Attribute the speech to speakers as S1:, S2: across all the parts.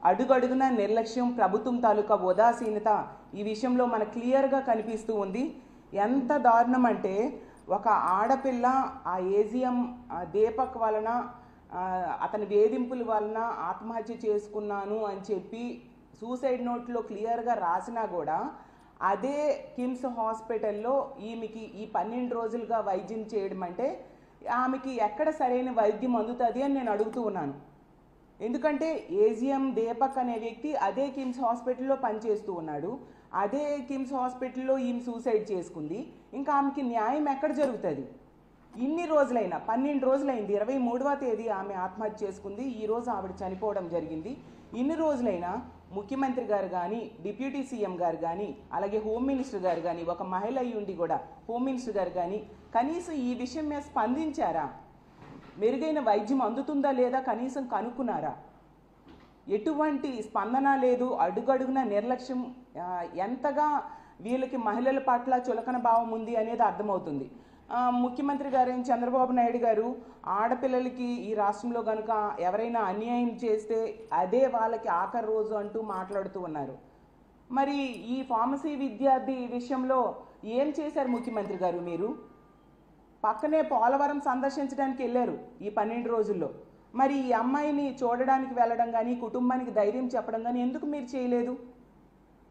S1: అడుగడుగున నిర్లక్ష్యం, ప్రభుత్వం తాలూకా ఉదాసీనత ఈ విషయంలో మనకు క్లియర్గా కనిపిస్తూ ఉంది. ఎంత దారుణం అంటే ఒక ఆడపిల్ల ఆ ఏజిఎం దీపక్ వలన అతని వేధింపుల వలన ఆత్మహత్య చేసుకున్నాను అని చెప్పి సూసైడ్ నోట్లో క్లియర్గా రాసినా కూడా అదే కిమ్స్ హాస్పిటల్లో ఈమెకి ఈ 12 రోజులుగా వైద్యం చేయడం అంటే ఆమెకి ఎక్కడ సరైన వైద్యం అందుతుంది అని నేను అడుగుతూ ఉన్నాను. ఎందుకంటే ఏజిఎం దీపక్ అనే వ్యక్తి అదే కిమ్స్ హాస్పిటల్లో పనిచేస్తూ ఉన్నాడు. అదే కిమ్స్ హాస్పిటల్లో ఈమె సూసైడ్ చేసుకుంది. ఇంకా ఆమెకి న్యాయం ఎక్కడ జరుగుతుంది? ఇన్ని రోజులైనా 12 రోజులైంది. 23వ తేదీ ఆమె ఆత్మహత్య చేసుకుంది. ఈరోజు ఆవిడ చనిపోవడం జరిగింది. ఇన్ని రోజులైనా ముఖ్యమంత్రి గారు కానీ, డిప్యూటీ సీఎం గారు కానీ, అలాగే హోమ్ మినిస్టర్ గారు కానీ, ఒక మహిళ అయ్యుండి కూడా హోమ్ మినిస్టర్ గారు కానీ కనీసం ఈ విషయం మీద స్పందించారా? మెరుగైన వైద్యం అందుతుందా లేదా కనీసం కనుక్కున్నారా? ఎటువంటి స్పందన లేదు. అడుగడుగున నిర్లక్ష్యం. ఎంతగా వీళ్ళకి మహిళల పట్ల చులకన భావం ఉంది అనేది అర్థమవుతుంది. ముఖ్యమంత్రి గారు చంద్రబాబు నాయుడు గారు ఆడపిల్లలకి ఈ రాష్ట్రంలో కనుక ఎవరైనా అన్యాయం చేస్తే అదే వాళ్ళకి ఆఖరి రోజు అంటూ మాట్లాడుతూ ఉన్నారు. మరి ఈ ఫార్మసీ విద్యార్థి విషయంలో ఏం చేశారు ముఖ్యమంత్రి గారు? మీరు పక్కనే పోలవరం సందర్శించడానికి వెళ్ళారు ఈ 12 రోజుల్లో. మరి ఈ అమ్మాయిని చూడడానికి వెళ్ళడం కానీ, కుటుంబానికి ధైర్యం చెప్పడం కానీ ఎందుకు మీరు చేయలేదు?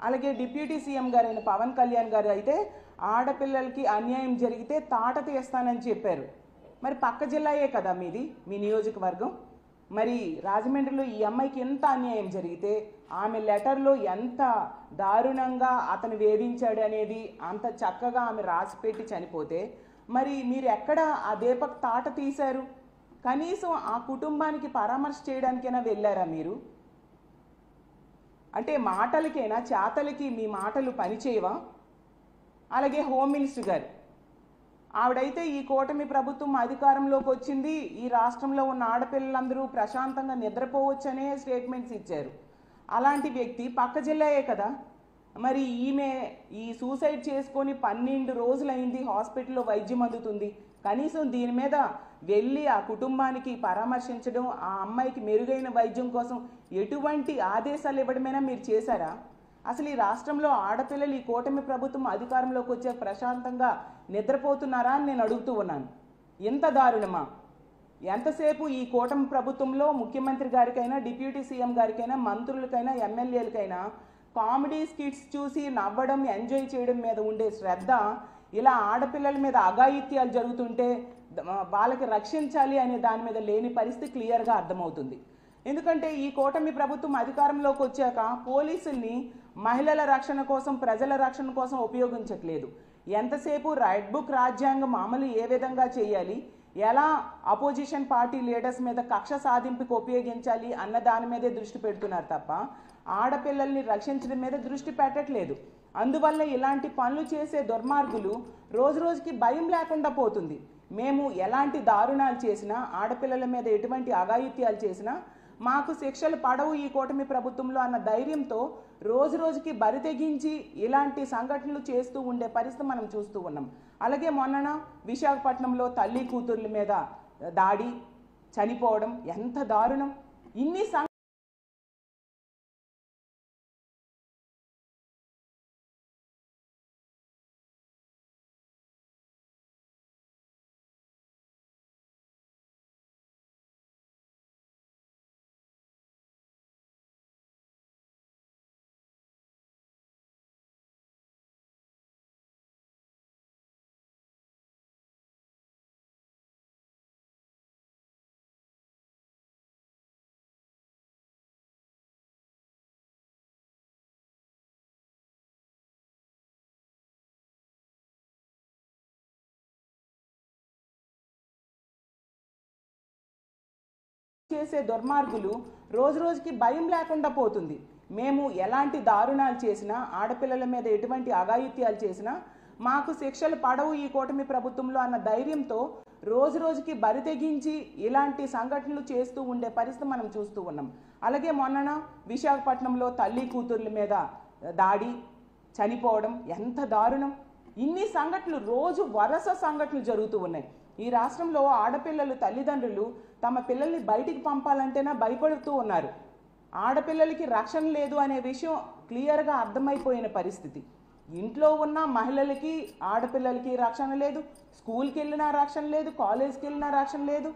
S1: అలాగే డిప్యూటీ సీఎం గారైన పవన్ కళ్యాణ్ గారు అయితే ఆడపిల్లలకి అన్యాయం జరిగితే తాట తీస్తానని చెప్పారు. మరి పక్క జిల్లాయే కదా మీది, మీ నియోజకవర్గం. మరి రాజమండ్రిలో ఈ అమ్మాయికి ఎంత అన్యాయం జరిగితే ఆమె లెటర్లో ఎంత దారుణంగా అతను వేధించాడు అనేది అంత చక్కగా ఆమె రాసిపెట్టి చనిపోతే మరి మీరు ఎక్కడ ఆ దీపక్ తాట తీశారు? కనీసం ఆ కుటుంబానికి పరామర్శ చేయడానికైనా వెళ్ళారా మీరు? అంటే మాటలకైనా చేతలకి మీ మాటలు పనిచేయవా? అలాగే హోమ్ మినిస్టర్ గారు ఆవిడైతే ఈ కూటమి ప్రభుత్వం అధికారంలోకి వచ్చింది, ఈ రాష్ట్రంలో ఉన్న ఆడపిల్లలందరూ ప్రశాంతంగా నిద్రపోవచ్చనే స్టేట్మెంట్స్ ఇచ్చారు. అలాంటి వ్యక్తి పక్క జిల్లాయే కదా. మరి ఈమె ఈ సూసైడ్ చేసుకొని 12 రోజులైంది, హాస్పిటల్లో వైద్యం అందుతుంది. కనీసం దీని మీద వెళ్ళి ఆ కుటుంబానికి పరామర్శించడం, ఆ అమ్మాయికి మెరుగైన వైద్యం కోసం ఎటువంటి ఆదేశాలు ఇవ్వడమైనా మీరు చేశారా? అసలు ఈ రాష్ట్రంలో ఆడపిల్లలు ఈ కూటమి ప్రభుత్వం అధికారంలోకి వచ్చే ప్రశాంతంగా నిద్రపోతున్నారా అని నేను అడుగుతూ ఉన్నాను. ఎంత దారుణమా? ఎంతసేపు ఈ కూటమి ప్రభుత్వంలో ముఖ్యమంత్రి గారికైనా, డిప్యూటీ సీఎం గారికైనా, మంత్రులకైనా, ఎమ్మెల్యేలకైనా కామెడీ స్కిట్స్ చూసి నవ్వడం, ఎంజాయ్ చేయడం మీద ఉండే శ్రద్ధ ఇలా ఆడపిల్లల మీద అఘాయిత్యాలు జరుగుతుంటే వాళ్ళకి రక్షించాలి అనే దాని మీద లేని పరిస్థితి క్లియర్గా అర్థమవుతుంది. ఎందుకంటే ఈ కూటమి ప్రభుత్వం అధికారంలోకి వచ్చాక పోలీసుల్ని మహిళల రక్షణ కోసం, ప్రజల రక్షణ కోసం ఉపయోగించట్లేదు. ఎంతసేపు రెడ్ బుక్ రాజ్యాంగం అమలు ఏ విధంగా చేయాలి, ఎలా అపోజిషన్ పార్టీ లీడర్స్ మీద కక్ష సాధింపుకి ఉపయోగించాలి అన్న దాని మీదే దృష్టి పెడుతున్నారు తప్ప ఆడపిల్లల్ని రక్షించడం మీద దృష్టి పెట్టట్లేదు. అందువల్ల ఇలాంటి పనులు చేసే దుర్మార్గులు రోజు రోజుకి భయం లేకుండా పోతుంది. మేము ఎలాంటి దారుణాలు చేసినా, ఆడపిల్లల మీద ఎటువంటి అఘాయిత్యాలు చేసినా మాకు శిక్షలు పడవు ఈ కూటమి ప్రభుత్వంలో అన్న ధైర్యంతో రోజు రోజుకి బరి తెగించి ఇలాంటి సంఘటనలు చేస్తూ ఉండే పరిస్థితి మనం చూస్తూ ఉన్నాం. అలాగే మొన్న విశాఖపట్నంలో తల్లి కూతుర్ల మీద దాడి, చనిపోవడం ఎంత దారుణం! ఇన్ని చేసే దుర్మార్గులు రోజు రోజుకి భయం లేకుండా పోతుంది. మేము ఎలాంటి దారుణాలు చేసినా, ఆడపిల్లల మీద ఎటువంటి అఘాయిత్యాలు చేసినా మాకు శిక్షలు పడవు ఈ కూటమి ప్రభుత్వంలో అన్న ధైర్యంతో రోజు రోజుకి బరి తెగించి ఇలాంటి సంఘటనలు చేస్తూ ఉండే పరిస్థితి మనం చూస్తూ ఉన్నాం. అలాగే మొన్న విశాఖపట్నంలో తల్లి కూతుర్ల మీద దాడి, చనిపోవడం ఎంత దారుణం! ఇన్ని సంఘటనలు, రోజు వరుస సంఘటనలు జరుగుతూ ఉన్నాయి. ఈ రాష్ట్రంలో ఆడపిల్లలు తల్లిదండ్రులు తమ పిల్లల్ని బయటికి పంపాలంటేనే భయపడుతూ ఉన్నారు. ఆడపిల్లలకి రక్షణ లేదు అనే విషయం క్లియర్గా అర్థమైపోయిన పరిస్థితి. ఇంట్లో ఉన్న మహిళలకి ఆడపిల్లలకి రక్షణ లేదు, స్కూల్కి వెళ్ళినా రక్షణ లేదు, కాలేజ్కి వెళ్ళినా రక్షణ లేదు,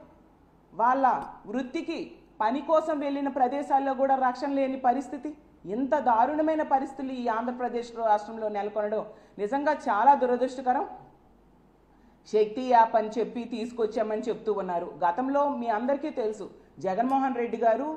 S1: వాళ్ళ వృత్తికి పని కోసం వెళ్ళిన ప్రదేశాల్లో కూడా రక్షణ లేని పరిస్థితి. ఇంత దారుణమైన పరిస్థితులు ఈ ఆంధ్రప్రదేశ్ రాష్ట్రంలో నెలకొనడం నిజంగా చాలా దురదృష్టకరం. శక్తి యాప్ అని చెప్పి తీసుకొచ్చామని చెప్తూ ఉన్నారు. గతంలో మీ అందరికీ తెలుసు, జగన్మోహన్ రెడ్డి గారు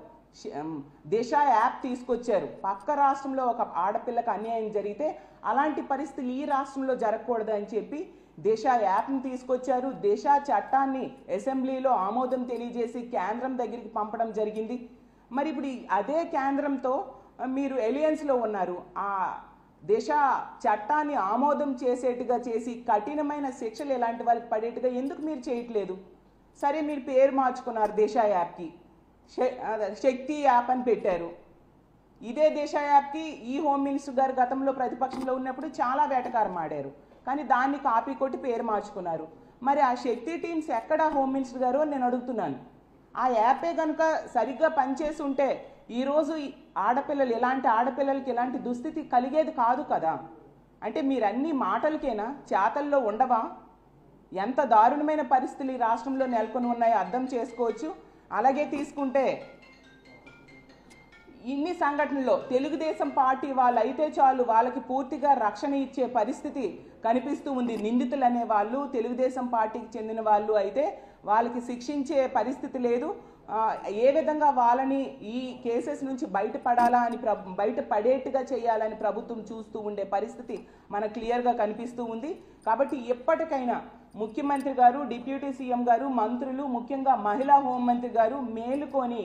S1: దిశ యాప్ తీసుకొచ్చారు. పక్క రాష్ట్రంలో ఒక ఆడపిల్లకి అన్యాయం జరిగితే అలాంటి పరిస్థితులు ఈ రాష్ట్రంలో జరగకూడదు అని చెప్పి దిశ యాప్ని తీసుకొచ్చారు. దిశ చట్టాన్ని అసెంబ్లీలో ఆమోదం తెలియజేసి కేంద్రం దగ్గరికి పంపడం జరిగింది. మరి ఇప్పుడు అదే కేంద్రంతో మీరు ఎలియన్స్లో ఉన్నారు. ఆ దిశ చట్టాన్ని ఆమోదం చేసేట్టుగా చేసి కఠినమైన శిక్షలు ఇలాంటి వాళ్ళకి పడేట్టుగా ఎందుకు మీరు చేయట్లేదు? సరే, మీరు పేరు మార్చుకున్నారు దిశ యాప్కి, శక్తి యాప్ అని పెట్టారు. ఇదే దిశ యాప్కి ఈ హోమ్ మినిస్టర్ గారు గతంలో ప్రతిపక్షంలో ఉన్నప్పుడు చాలా వేటకారం ఆడారు, కానీ దాన్ని కాపీ కొట్టి పేరు మార్చుకున్నారు. మరి ఆ శక్తి టీమ్స్ ఎక్కడ హోమ్ మినిస్టర్ గారు అని నేను అడుగుతున్నాను. ఆ యాపే కనుక సరిగ్గా పనిచేసి ఉంటే ఈరోజు ఆడపిల్లలు ఇలాంటి ఆడపిల్లలకి ఇలాంటి దుస్థితి కలిగేది కాదు కదా. అంటే మీరన్నీ మాటలకేనా, చేతల్లో ఉండవా? ఎంత దారుణమైన పరిస్థితులు ఈ రాష్ట్రంలో నెలకొని ఉన్నాయో అర్థం చేసుకోవచ్చు. అలాగే తీసుకుంటే ఇన్ని సంఘటనల్లో తెలుగుదేశం పార్టీ వాళ్ళు అయితే చాలు, వాళ్ళకి పూర్తిగా రక్షణ ఇచ్చే పరిస్థితి కనిపిస్తూ ఉంది. నిందితులు అనే వాళ్ళు తెలుగుదేశం పార్టీకి చెందిన వాళ్ళు అయితే వాళ్ళకి శిక్షించే పరిస్థితి లేదు. ఏ విధంగా వాళ్ళని ఈ కేసెస్ నుంచి బయటపడాలా అని బయటపడేట్టుగా చేయాలని ప్రభుత్వం చూస్తూ ఉండే పరిస్థితి మనకు క్లియర్గా కనిపిస్తూ ఉంది. కాబట్టి ఎప్పటికైనా ముఖ్యమంత్రి గారు, డిప్యూటీ సీఎం గారు, మంత్రులు, ముఖ్యంగా మహిళా హోంమంత్రి గారు మేలుకొని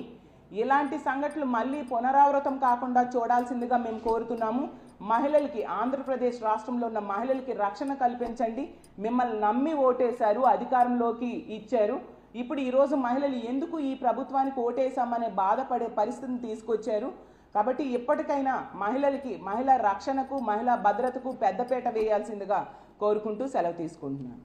S1: ఇలాంటి సంఘటనలు మళ్ళీ పునరావృతం కాకుండా చూడాల్సిందిగా మేము కోరుతున్నాము. మహిళలకి, ఆంధ్రప్రదేశ్ రాష్ట్రంలో ఉన్న మహిళలకి రక్షణ కల్పించండి. మిమ్మల్ని నమ్మి ఓటేశారు, అధికారంలోకి ఇచ్చారు. ఇప్పుడు ఈరోజు మహిళలు ఎందుకు ఈ ప్రభుత్వానికి ఓటేశామనే బాధపడే పరిస్థితిని తీసుకొచ్చారు. కాబట్టి ఎప్పటికైనా మహిళలకి, మహిళా రక్షణకు, మహిళా భద్రతకు పెద్దపీట వేయాల్సిందిగా కోరుకుంటూ సెలవు తీసుకుంటున్నాను.